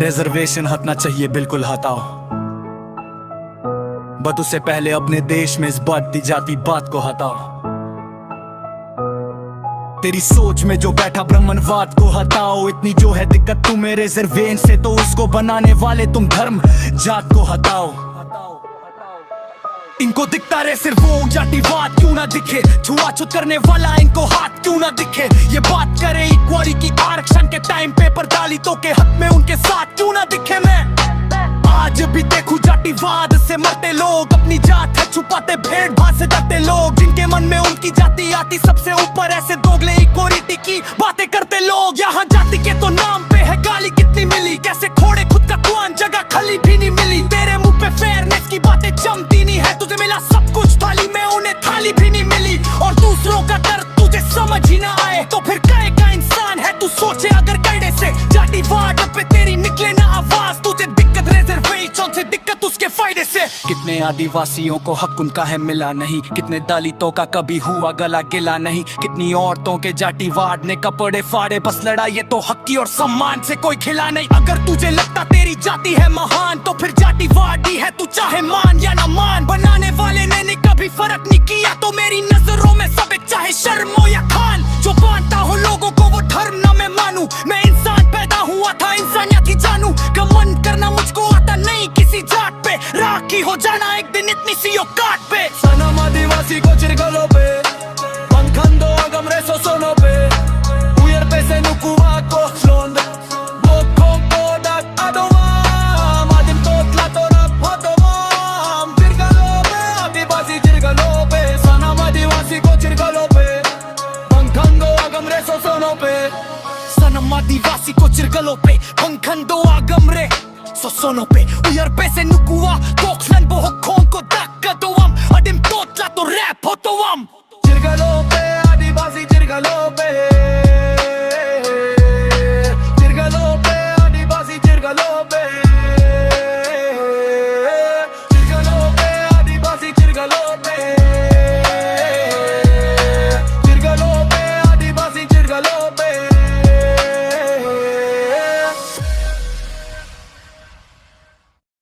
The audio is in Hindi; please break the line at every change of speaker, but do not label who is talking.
रिजर्वेशन हटना चाहिए, बिल्कुल हटाओ, बट उससे पहले अपने देश में इस बढ़ती जाति बात को हटाओ। तेरी सोच में जो बैठा ब्राह्मणवाद को हटाओ। इतनी जो है दिक्कत तुम्हें रिजर्वेशन से, तो उसको बनाने वाले तुम धर्म जात को हटाओ। इनको दिखता रहे सिर्फ वो जातिवाद क्यों ना दिखे, छुआछूत करने वाला इनको हाथ क्यों ना दिखे। ये बात करे इक्वालिटी की आरक्षण के टाइम पे, पर दलितों के हक में उनके साथ क्यों ना दिखे। मैं आज भी देखूं जातिवाद से मरते लोग, अपनी जात है छुपाते भेदभाव से डरते लोग, जिनके मन में उनकी जाति आती सबसे ऊपर। ऐसे दोगले इक्वालिटी की बातें करते लोग, यहाँ जाति के तो नाम पे है गाली कितनी मिली। कैसे खोड़े खुद का कुआं, जगह खाली भी नहीं मिली। तेरे मुंह पे फेयरनेस की बातें जमती नहीं है, तुझे मिला सब कुछ थाली में, उन्हें थाली भी नहीं मिली। और दूसरों का दर्द तुझे समझ ही ना आए, तो फिर काहे का इंसान है तू, सोचे अगर गड्ढे से जातिवाद पे तेरी निकले ना आवाज। तुझे दिक्कत रिजर्वेशन से, दिक्कत उसके फायदे से। कितने आदिवासियों को हक उनका है मिला नहीं, कितने दलितों का कभी हुआ गला गिला नहीं, कितनी औरतों के जातिवाद ने कपड़े फाड़े। बस लड़ाई ये तो हक की और सम्मान से कोई खिला नहीं। अगर तुझे लगता तेरी जाति है महान, तो फिर जातिवादी है तू, चाहे मान या ना मान। बनाने वाले ने कभी फर्क नहीं किया, तो मेरी नजरों में सब एक, चाहे शर्म हो या खान। जो मानता हो लोगों को वो धर्म ना मैं मानू, मैं इंसान पैदा हुआ था इंसानियत ही जानू। घमंड करना मुझको आता नहीं किसी जात पे, राखी हो जाना एक दिन इतनी सी औकात पे।
सनम आदिवासी को चिरगलो पे, पंखंदो अगमरे सोसोनो पे, उयर पे से नुकुवा को स्लोंद, बोको को डक अदोवाम, आदिम तोतला तो रब होतोवाम। चिरगलो पे आदिवासी चिरगलो पे, सनम आदिवासी को चिरगलो पे, पंखंदो अगमरे सोसोनो पे।
सनम आदिवासी को चिरगलो पे, पंखंदो अगमरे सोसोनो पे, उयर पे से नुकुवा कोक्लन बोहो खों को डक अदोवाम, आदिम तोतला तो रैप होतोवाम।
चिरगलो